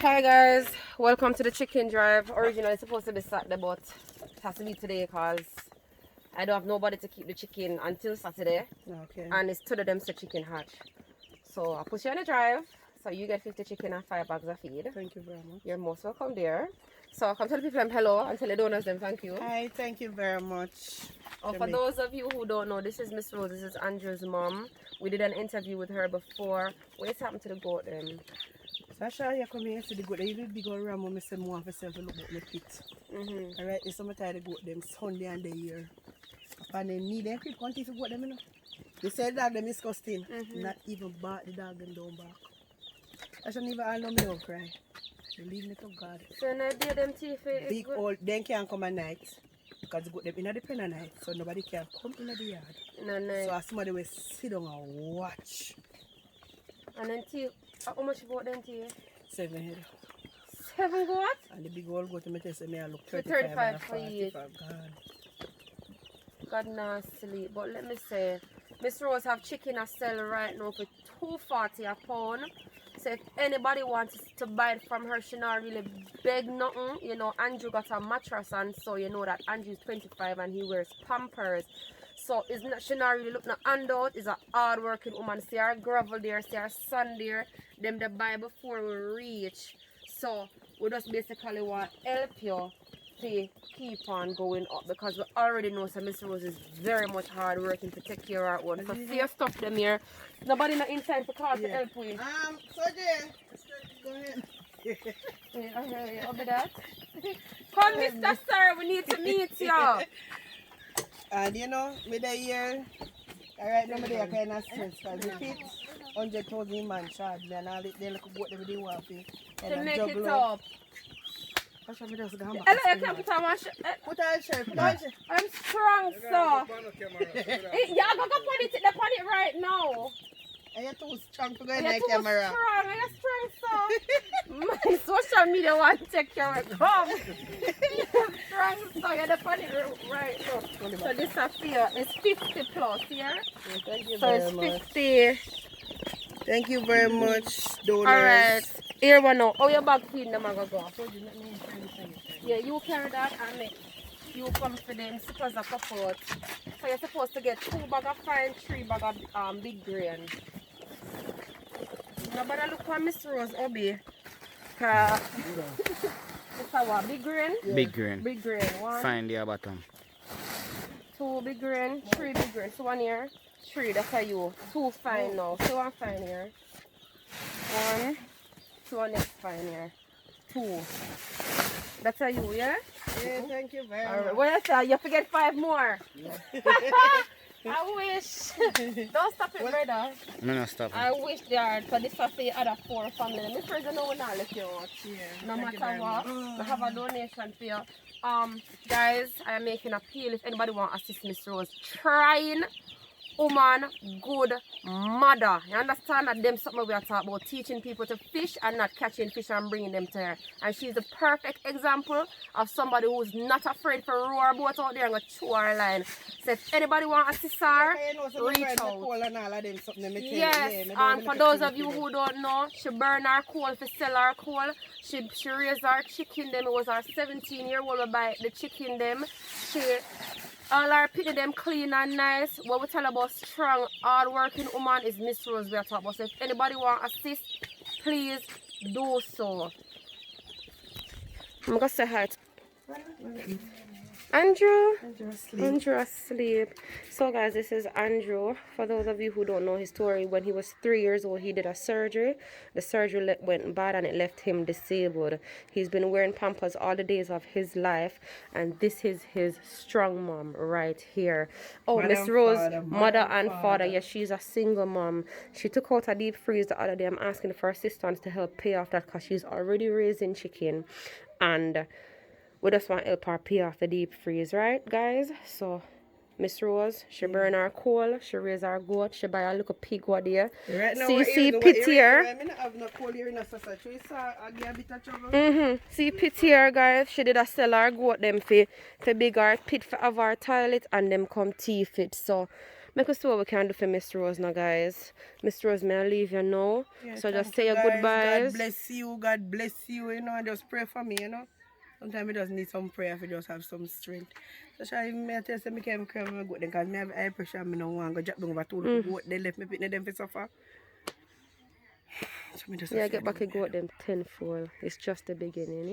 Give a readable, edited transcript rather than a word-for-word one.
Hi guys, welcome to the chicken drive. Originally it's supposed to be Saturday, but it has to be today because I don't have nobody to keep the chicken until Saturday. Okay. And it's two of them say chicken hatch. So I'll put you on the drive. So you get 50 chicken and 5 bags of feed. Thank you very much. You're most welcome there. So come tell the people hello and tell the donors them thank you. Hi, thank you very much. For those of you who don't know, this is Miss Rose. This is Andrew's mom. We did an interview with her before. What's happened to the goat then? Sasha, you come here to the goat. You did big old ram when I say more for yourself to look at my pit. Alright, this summer time the goat them Sunday and the year. And they need them keep continue to goat them, you know. They say dog them is disgusting. Not even bark the dog them down back. I shouldn't even allow me to cry. They leave me to God. So now do them teeth. Big old, then can't come at night. Because they got them in the pen at night. So nobody can come in the yard. No, no. So as somebody will sit down and watch. And then teeth. How much you bought them teeth? 7 head. 7 goat? And the big old goat to me tell me I look 35 for 45. God. God not sleep. But let me say, Miss Rose have chicken a sell right now for $2.40 a pound. So if anybody wants to buy it from her, she not really beg nothing. You know, Andrew got a mattress and so you know that Andrew's 25 and he wears pampers. So it's not, she not really looking at handout. Is a hard working woman. See her gravel there, see her sand there. Them the buy before we reach. So we just basically want to help you to keep on going up because we already know so Miss Rose is very much hard working to take care of her own. So see your stuff them here. Nobody not inside for call to help with. So there. Go ahead. Okay, over that. Come, Mr. Sir, we need to meet you. And you know, me the year, alright, now me there kind of stress because the pit 100,000 man charge me and all it, they look what they do want to make it up. Hello, you can put on my shirt. Put on shirt, put on shirt. I'm strong, so. Yeah, I'm going to put it right now. And you're too strong to go in the camera. You're strong, so. My social media want to take care of it. Come. You're strong, so you're the funny right now. So this is here. It's 50 plus here. Yeah, thank you so very it's much. 50. Thank you very much, donors. Alright. Here one now. Oh, your bag feeding them go go. Yeah, you carry that and you come for them suppose a couple. So you're supposed to get 2 bags of fine, 3 bags of big grain. Nobody look for Miss Rose Obi. It's a what? Big grain? Yeah. Big grain. Big grain. 1. Find the bottom. 2 big grain, 3 big grain. So 1 here. 3, that's how you. 2 fine now. So 1 fine here. 1. 2 next fine here. 2. That's how you, yeah? Yeah, thank you very Alright, much. what you say? You forget 5 more. Yeah. I wish. Don't stop it, brother. No, stop it. I wish they are for this for the other 4 families. My friends don't know when I let you out. Yeah, No matter what, we have a donation for you. Guys, I am making an appeal if anybody want to assist Miss Rose. Trying woman, good mother. You understand that them something we are talking about teaching people to fish and not catching fish and bringing them to her. And she's the perfect example of somebody who's not afraid to row her boat out there and go chew her line. So if anybody want to assist her, reach out. Yes, and for those of you who don't know, she burn her coal to sell her coal. She raised her chicken them. It was her 17-year-old who buy the chicken them. All our pitney them clean and nice. What we tell about strong, hard-working woman is Miss Rose we are talking about. So if anybody want to assist, please do so. I'm going to say hi to Andrew. Andrew asleep. So guys, this is Andrew. For those of you who don't know his story, when he was 3 years old, he did a surgery. The surgery went bad and it left him disabled. He's been wearing pampers all the days of his life, and this is his strong mom right here. Oh, Miss Rose, mother and father. Yes, she's a single mom. She took out a deep freeze the other day. I'm asking for assistance to help pay off that because she's already raising chicken, and we just want to help her pay off the deep freeze, right, guys? So, Miss Rose, she burn her coal, she raise her goat, she buy a little pig what there. Right now, see pit here. See pit here, guys. She did a sell her goat them for big her pit for have her toilet and them come teeth it. So, Make us see what we can do for Miss Rose now, guys. Miss Rose, may I leave you now? Yeah, So just thank say you, your guys. goodbyes. God bless you, you know, and just pray for me, you know. Sometimes I just need some prayer if I just have some strength. So shall I even tell you, I can't cry when I go there because I have high pressure and I don't want to go drop down over two little goat. They left me picking them for suffer. So me just Yeah, have to get back do a goat them tenfold. It's just the beginning.